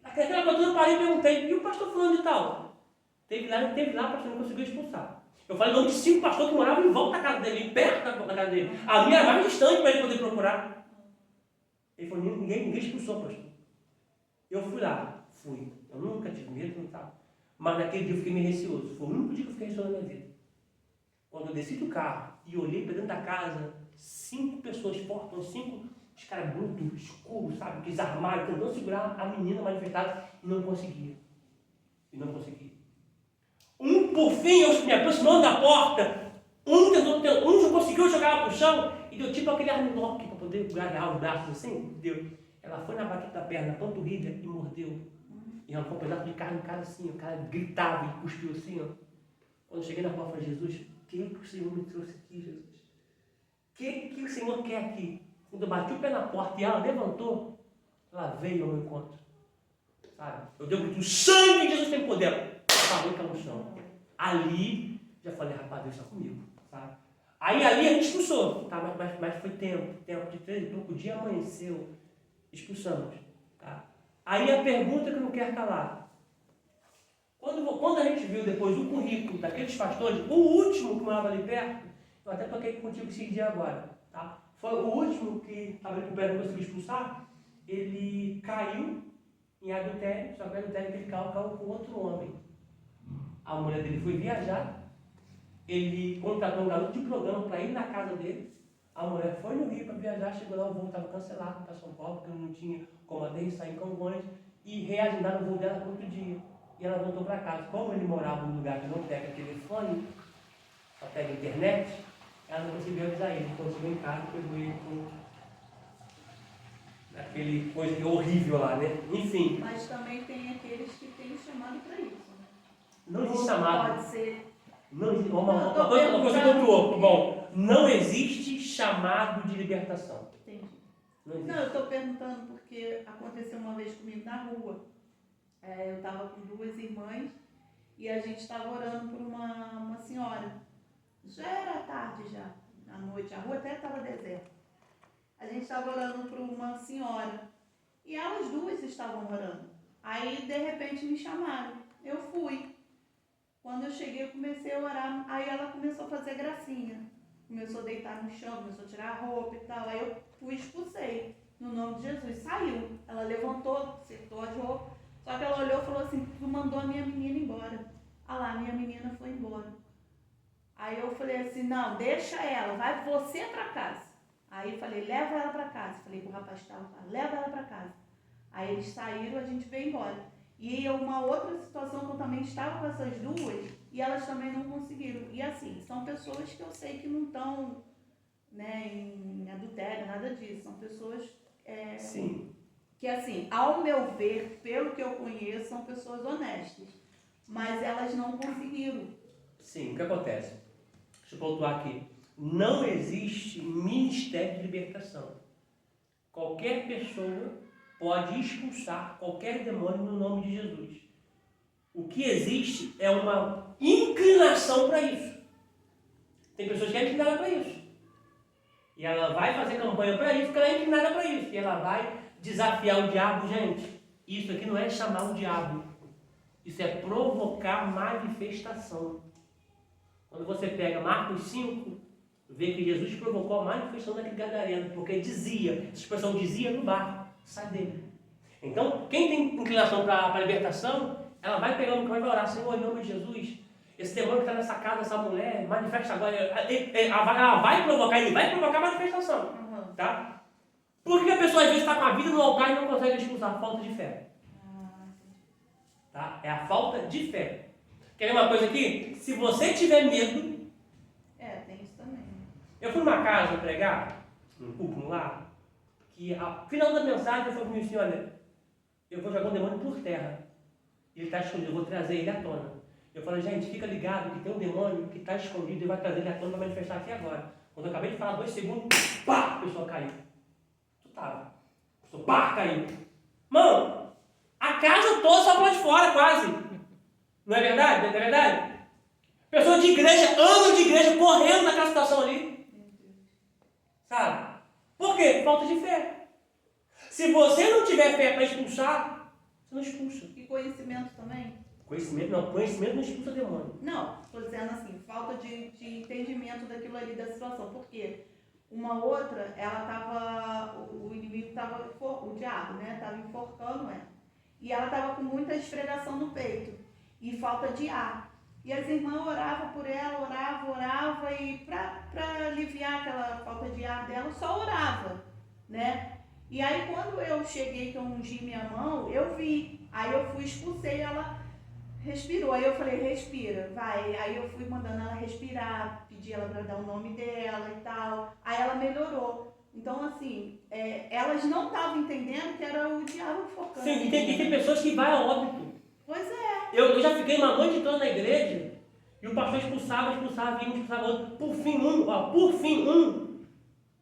aquela coisa eu parei e perguntei, e o pastor fulano de tal? Teve lá, o pastor não conseguiu expulsar. Eu falei o nome de 5 pastores que moravam em volta da casa dele, perto da casa dele. A minha era mais distante para ele poder procurar. Ele falou, ninguém expulsou, pastor. Eu fui lá, eu nunca tive medo, não estava. Mas naquele dia eu fiquei meio receoso. Foi o único dia que eu fiquei receoso na minha vida. Quando eu desci do carro e olhei para dentro da casa, 5 pessoas fortes, 5 os caras brutos, escuros, sabe? Aqueles armários, tentando segurar a menina manifestada e não conseguia. Por fim, eu me aproximando da porta, um conseguiu jogar ela pro chão e deu tipo aquele armlock para poder agarrar os braços assim, deu. Ela foi na baqueta da perna, na panturrilha e mordeu. E ela com um pedaço de carne em casa assim, o cara gritava e cuspiu assim, ó. Quando eu cheguei na porta, eu falei, Jesus, o que o Senhor me trouxe aqui, Jesus? O que o Senhor quer aqui? Quando eu bati o pé na porta e ela levantou, ela veio ao meu encontro. Sabe? Eu dei um grito, o sangue de Jesus tem poder. Falei que ela no chão. Ali, já falei, rapaz, Deus está comigo. Sabe? Aí ali a gente expulsou. Tá? Mas foi tempo de 3 e pouco, o dia amanheceu. Expulsamos. Tá? Aí a pergunta que eu não quero calar. Quando a gente viu depois o currículo daqueles pastores, o último que morava ali perto, eu até toquei contigo esse dia agora, tá? Foi o último que estava ali perto, não conseguiu expulsar, ele caiu em adultério, só que o adultério que ele caiu com outro homem. A mulher dele foi viajar, ele contratou um garoto de programa para ir na casa dele. A mulher foi no Rio para viajar, chegou lá, o voo estava cancelado para São Paulo, porque não tinha como aterrissar em Congonhas, e reagendaram o voo dela para outro dia. E ela voltou para casa. Como ele morava num lugar que não pega telefone, só pega internet, ela não conseguiu avisar ele. Quando chegou em casa, pegou ele com aquele coisa horrível lá, né? Enfim. Mas também tem aqueles que têm chamado para isso, né? Não existe chamado. Pode ser. Não existe. Uma coisa contra o outro. Bom, não existe chamado de libertação. Entendi. Não existe. Não, eu estou perguntando porque aconteceu uma vez comigo na rua. Eu estava com duas irmãs e a gente estava orando por uma senhora. Já era tarde, já, à noite, a rua até estava deserta. A gente estava orando por uma senhora e elas duas estavam orando. Aí, de repente, me chamaram. Eu fui. Quando eu cheguei, eu comecei a orar. Aí ela começou a fazer gracinha. Começou a deitar no chão, começou a tirar a roupa e tal. Aí eu fui e expulsei. No nome de Jesus. Saiu. Ela levantou, acertou as roupas. Só que ela olhou e falou assim, tu mandou a minha menina embora. Ah lá, minha menina foi embora. Aí eu falei assim, não, deixa ela, vai você pra casa. Aí eu falei, leva ela pra casa. Falei pro rapaz que estava lá, leva ela pra casa. Aí eles saíram, a gente veio embora. E uma outra situação que eu também estava com essas duas, e elas também não conseguiram. E assim, são pessoas que eu sei que não estão, né, em adultério, nada disso. São pessoas Sim. que, assim, ao meu ver, pelo que eu conheço, são pessoas honestas. Mas elas não conseguiram. Sim, o que acontece? Deixa eu pontuar aqui. Não existe ministério de libertação. Qualquer pessoa pode expulsar qualquer demônio no nome de Jesus. O que existe é uma inclinação para isso. Tem pessoas que é inclinada para isso. E ela vai fazer campanha para isso, porque ela é inclinada para isso. E ela vai desafiar o diabo. Gente, isso aqui não é chamar o diabo. Isso é provocar manifestação. Quando você pega Marcos 5, vê que Jesus provocou a manifestação daquele gadareno, porque dizia, essa expressão dizia no barco, sai dele. Então, quem tem inclinação para a libertação, ela vai pegar no canto e vai orar, Senhor, em nome de Jesus, esse demônio que está nessa casa, essa mulher, manifesta agora, ela vai provocar, ele vai provocar a manifestação. Uhum. Tá? Por que a pessoa às vezes está com a vida no altar e não consegue expulsar? Falta de fé. Tá? É a falta de fé. Quer ver uma coisa aqui? Se você tiver medo... tem isso também. Eu fui numa casa pregar, num lar, que ao final da mensagem eu falei assim, olha, eu vou jogar um demônio por terra. Ele está escondido, eu vou trazer ele à tona. Eu falei, gente, fica ligado que tem um demônio que está escondido e vai trazer ele à tona para manifestar aqui agora. Quando eu acabei de falar 2 segundos, pá, a pessoa caiu. Tu tava. A pessoa, pá, caiu. Mano, a casa toda só lá de fora, quase. Não é verdade? Não é verdade? Pessoas de igreja, anos de igreja, correndo naquela situação ali. Sabe? Por quê? Falta de fé. Se você não tiver fé para expulsar, você não expulsa. E conhecimento também? Conhecimento não expulsa demônio. Não, estou dizendo assim, falta de entendimento daquilo ali, da situação. Por quê? Uma outra, ela estava, o inimigo estava, o diabo, né? Estava enforcando ela. E ela estava com muita esfregação no peito. E falta de ar. E as irmãs oravam por ela, orava, e para aliviar aquela falta de ar dela, só orava, né? E aí quando eu cheguei, que eu ungi minha mão, eu vi. Aí eu fui, expulsei, ela respirou. Aí eu falei, respira, vai. Aí eu fui mandando ela respirar, pedi ela para dar o nome dela e tal. Aí ela melhorou. Então, assim, elas não estavam entendendo que era o diabo focando. Sim, e tem pessoas que vai a óbito. Pois é. Eu já fiquei uma noite toda na igreja e o pastor expulsava, vinha, expulsava outro. Por fim,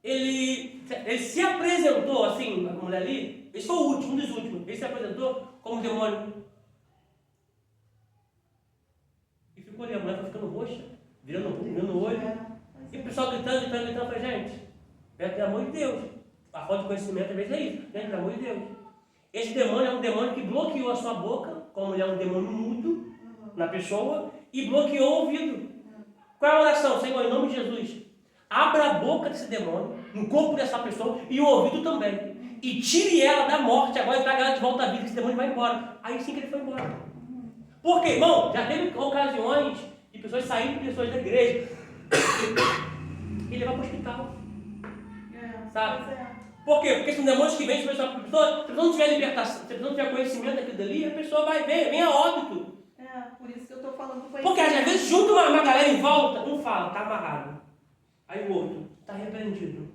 ele se apresentou, assim, a mulher ali, esse foi o último, um dos últimos, ele se apresentou como demônio. E ficou ali, a mulher foi ficando roxa, virando o olho. E o pessoal gritando, eu falei, gente, pelo amor de Deus, a falta de conhecimento às vezes é isso, gente, pelo amor de Deus. Esse demônio é um demônio que bloqueou a sua boca, como ele é um demônio mudo na pessoa, e bloqueou o ouvido. Qual é a oração? Senhor, em nome de Jesus, abra a boca desse demônio, no corpo dessa pessoa, e o ouvido também. E tire ela da morte agora e traga ela de volta à vida, que esse demônio vai embora. Aí sim que ele foi embora. Por quê, irmão? Já teve ocasiões de pessoas saindo de pessoas da igreja e levar para o hospital. Sabe? Por quê? Porque são demônios que vêm sobre a pessoa, se a pessoa não tiver libertação, se a pessoa não tiver conhecimento daquilo dali, a pessoa vai ver, vem a óbito. Por isso que eu estou falando com ele. Porque às vezes junta uma galera em volta, um fala, está amarrado. Aí o outro, está repreendido.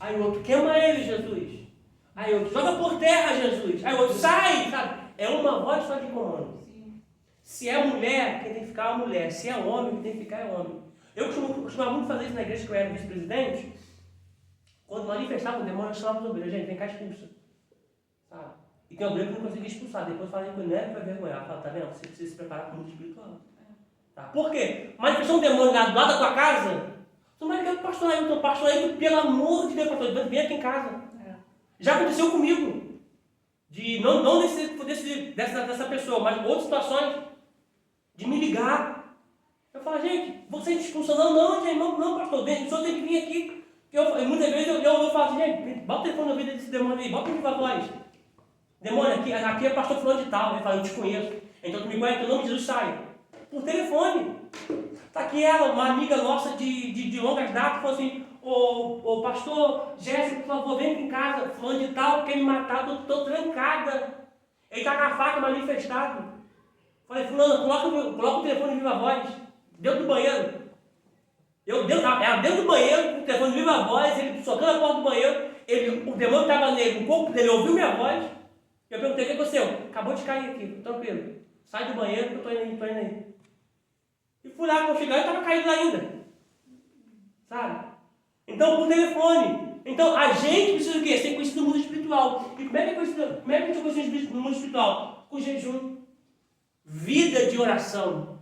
Aí o outro, queima ele, Jesus. Aí o outro, joga por terra, Jesus. Aí o outro, sai, sabe? É uma voz só de comando. Sim. Se é mulher, quem tem que ficar é a mulher. Se é homem, quem tem que ficar é homem. Eu costumava muito fazer isso na igreja que eu era vice-presidente. Quando manifestava o demônio, eu chamava os obreiros, gente, vem cá, expulsa. Sabe? E tem obreiro que não conseguia expulsar. Depois eu falei com ele, não é para vergonhar. Eu falo, tá vendo? Você precisa se preparar para o mundo espiritual. Tá? Por quê? Manifestou um demônio lá do lado da tua casa. Tu vai ligar pro pastor Ailton, pelo amor de Deus, pastor, vem aqui em casa. Já aconteceu comigo. De não dessa pessoa, mas outras situações. De me ligar. Eu falo, gente, você expulsa? Não, gente, não, pastor, o senhor tem que vir aqui. Muitas vezes eu falo assim, gente, bota o telefone na vida desse demônio aí, bota o viva voz. Demônio, aqui é pastor fulano de tal. Ele fala, eu te conheço. Então tu me conhece, em nome de Jesus, sai. Por telefone. Está aqui ela, uma amiga nossa de longas datas, falou assim, ô pastor Jéssica, por favor, vem aqui em casa, fulano de tal, quer me matar, estou trancada. Ele está com a faca manifestado. Falei, fulano, coloca o telefone de viva voz, dentro do banheiro. Ela dentro do banheiro, com o telefone de viva voz, ele socando a porta do banheiro, o demônio estava nele, o corpo dele ouviu minha voz. Eu perguntei, o que aconteceu? Acabou de cair aqui, tranquilo. Sai do banheiro que eu estou indo aí. E fui lá, quando chegar, eu estava caído lá ainda. Sabe? Então, por telefone. Então, a gente precisa do quê? Ser conhecido no mundo espiritual. E como é que a gente é conhecido no mundo espiritual? Com jejum. Vida de oração.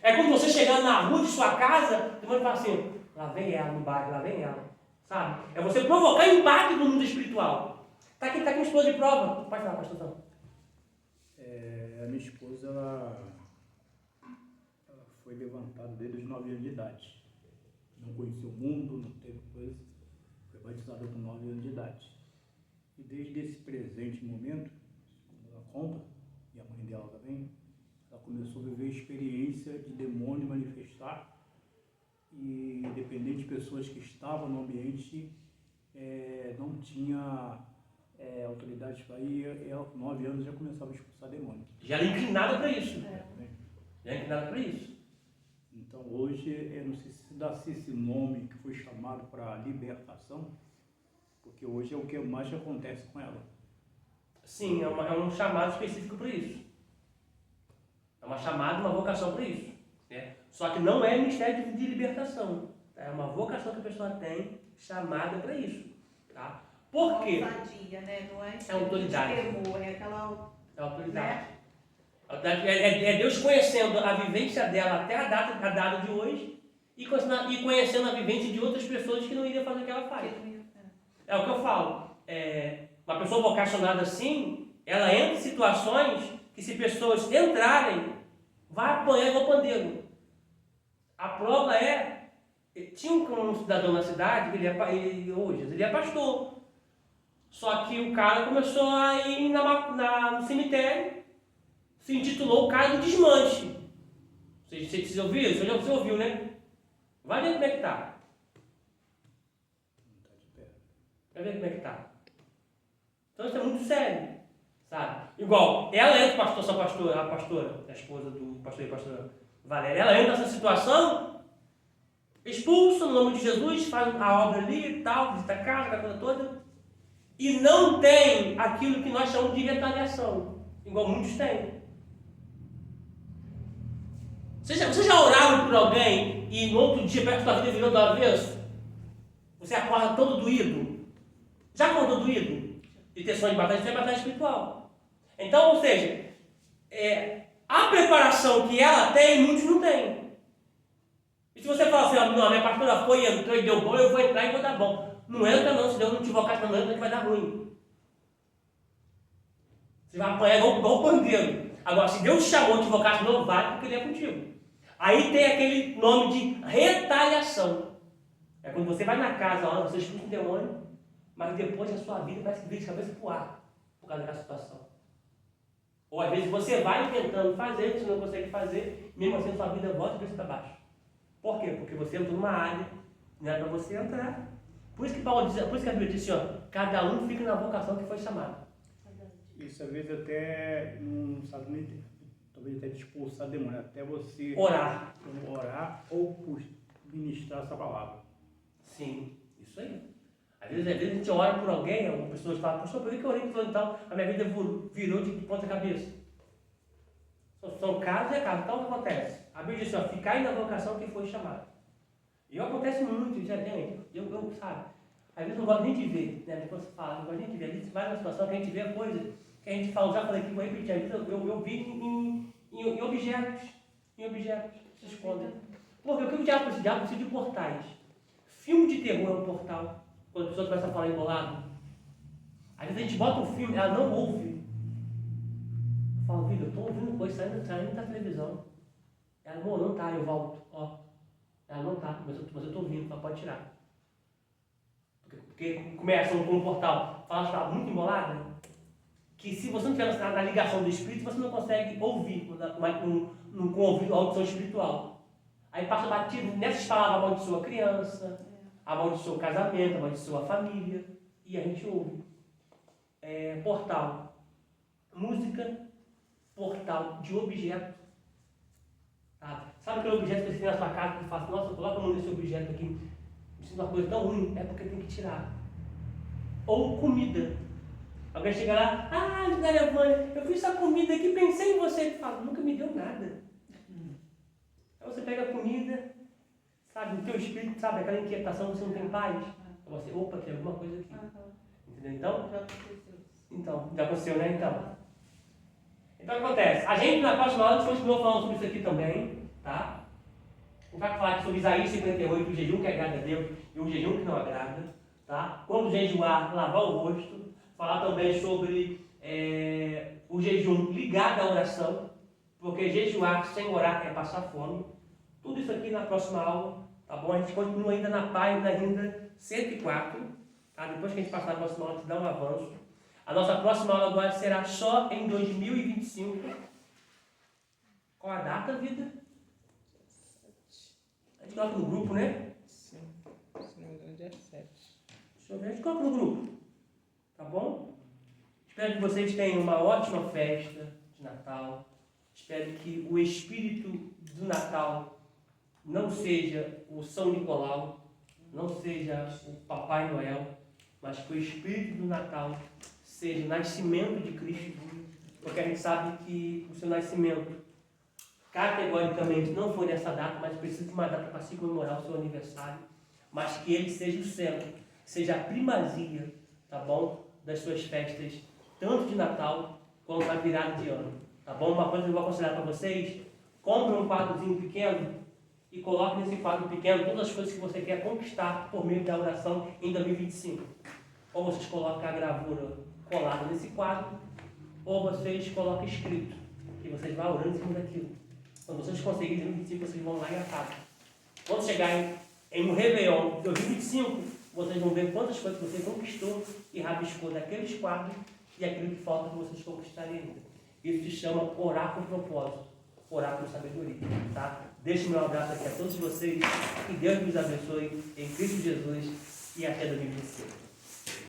É como você chegando na rua de sua casa, e você fala assim, lá vem ela no bairro, lá vem ela. Sabe? É você provocar impacto no mundo espiritual. Está aqui uma esposa de prova. Pode falar, pastorzão. A minha esposa, ela foi levantada desde os 9 anos de idade. Não conhecia o mundo, não teve coisa. Foi batizada com 9 anos de idade. E desde esse presente momento, como ela conta, e a mãe dela também, ela começou a viver a experiência de demônio manifestar. E independente de pessoas que estavam no ambiente, não tinha autoridade para ir. Ela com 9 anos já começava a expulsar demônio. Já era inclinada para isso. Já era inclinada para isso. Então hoje, eu não sei se dá-se esse nome que foi chamado para libertação, porque hoje é o que mais acontece com ela. Sim, é um chamado específico para isso. É uma chamada, uma vocação para isso. Né? Só que não é ministério de libertação. É uma vocação que a pessoa tem chamada para isso. Tá? Por quê? Ousadia, né? Não é autoridade. Temor, é aquela... É autoridade. Né? É Deus conhecendo a vivência dela até a data de hoje e conhecendo a vivência de outras pessoas que não iriam fazer o que ela faz. É o que eu falo. Uma pessoa vocacionada assim, ela entra em situações que, se pessoas entrarem, vai apanhar igual pandeiro. A prova tinha um cidadão na cidade, ele é pastor. Só que o cara começou a ir no cemitério, se intitulou o cara do desmanche. Vocês ouviram? Você ouviu, né? Vai ver como é que tá. Vai ver como é que tá. Então isso é muito sério, sabe? Igual, ela entra, a pastora, a esposa do pastor e pastora Valéria, ela entra nessa situação, expulsa no nome de Jesus, faz a obra ali e tal, visita a casa, aquela coisa toda, e não tem aquilo que nós chamamos de retaliação, igual muitos têm. Você já oraram por alguém e no outro dia parece que a sua vida virou do avesso? Você acorda todo doído? Já acordou doído? De ter sonho de batalha? Isso é batalha espiritual. Então, ou seja, a preparação que ela tem, muitos não têm. E se você falar assim, não, minha pastora foi, entrou e deu bom, eu vou entrar e vou dar bom. Não entra não, se Deus não te invocar, não entra, que vai dar ruim. Você vai apanhar igual o pandeiro. Agora, se Deus te chamou, te invocar, não vai, porque Ele é contigo. Aí tem aquele nome de retaliação. É quando você vai na casa, ó, você escuta um demônio, mas depois a sua vida parece que vira de cabeça pro ar, por causa daquela situação. Ou às vezes você vai tentando fazer, você não consegue fazer, mesmo assim a sua vida volta de para baixo. Por quê? Porque você entrou numa área, não é para você entrar. Por isso que Paulo diz, por isso que a Bíblia diz assim, ó, cada um fica na vocação que foi chamado. Isso às vezes até não sabe nem, talvez até expulsar demônio, até você orar ou ministrar essa palavra. Sim, isso aí. Às vezes a gente ora por alguém, algumas pessoas falam, pastor, por que eu orei por então? A minha vida virou de ponta cabeça. São casos e casos. Então o que acontece? A Bíblia diz assim, ó, ficai na vocação que foi chamado. E acontece muito, gente, eu sabe, às vezes eu não gosto nem de ver, né? Depois você fala, não gosto nem de ver. A gente vai numa situação que a gente vê coisas que a gente fala, já falei aqui, vou repetir, às vezes eu vi em objetos, se escondem. Porque o que o diabo precisa? O diabo precisa de portais. Filme de terror é um portal, quando a pessoa começa a falar embolado. Às vezes a gente bota um filme, ela não ouve. Eu falo, filho, eu estou ouvindo coisa saindo da televisão. Ela, amor, não tá, eu volto, ó. Ela não tá, mas eu estou ouvindo, ela pode tirar. Porque começa com um portal, fala as palavras muito emboladas, que se você não tiver na ligação do espírito, você não consegue ouvir com ouvido, audição espiritual. Aí passa batido, nessas palavras amaldiçoa a criança, amaldiçoa o casamento, amaldiçoa a família, e a gente ouve. Portal. Música, portal de objeto. Sabe aquele objeto que você tem na sua casa que fala, nossa, coloca a mão nesse objeto aqui, me sinto uma coisa tão ruim, é porque tem que tirar. Ou comida. Alguém chega lá, Giovânia, eu fiz essa comida aqui, pensei em você. Ele fala, nunca me deu nada. Aí você pega a comida, sabe, o teu espírito, sabe, aquela inquietação, você não tem paz. Aí você, opa, tem alguma coisa aqui. Entendeu? Então, já aconteceu, né? Então o que acontece? A gente na próxima aula continua falando sobre isso aqui também, tá? A gente vai falar sobre Isaías 58, o jejum que agrada a Deus e o jejum que não agrada, tá? Quando jejuar, lavar o rosto. Falar também sobre o jejum ligado à oração, porque jejuar sem orar é passar fome. Tudo isso aqui na próxima aula, tá bom? A gente continua ainda na página ainda 104, tá? Depois que a gente passar na próxima aula, a gente dá um avanço. A nossa próxima aula agora será só em 2025. Qual a data, vida? A gente coloca no grupo, né? Sim. Se não me engano, dia 7. Deixa eu ver, a gente coloca no grupo. Tá bom? Espero que vocês tenham uma ótima festa de Natal. Espero que o espírito do Natal não seja o São Nicolau, não seja o Papai Noel, mas que o espírito do Natal seja o nascimento de Cristo, porque a gente sabe que o seu nascimento categoricamente não foi nessa data, mas precisa de uma data para se comemorar o seu aniversário, mas que ele seja o centro, seja a primazia, tá bom? Das suas festas, tanto de Natal quanto na virada de ano, tá bom? Uma coisa que eu vou aconselhar para vocês, compre um quadrozinho pequeno e coloque nesse quadro pequeno todas as coisas que você quer conquistar por meio da oração em 2025. Ou vocês colocam a gravura colada nesse quadro, ou vocês colocam escrito, que vocês vão orando em cima daquilo. Quando vocês conseguirem em 2025, vocês vão lá e acabam. Quando chegar em um Réveillon de 2025, vocês vão ver quantas coisas você conquistou e rabiscou daqueles quadros e aquilo que falta para vocês conquistarem ainda. Isso se chama orar com propósito, orar com sabedoria, tá? Deixo meu abraço aqui a todos vocês, que Deus nos abençoe em Cristo Jesus e até 2025.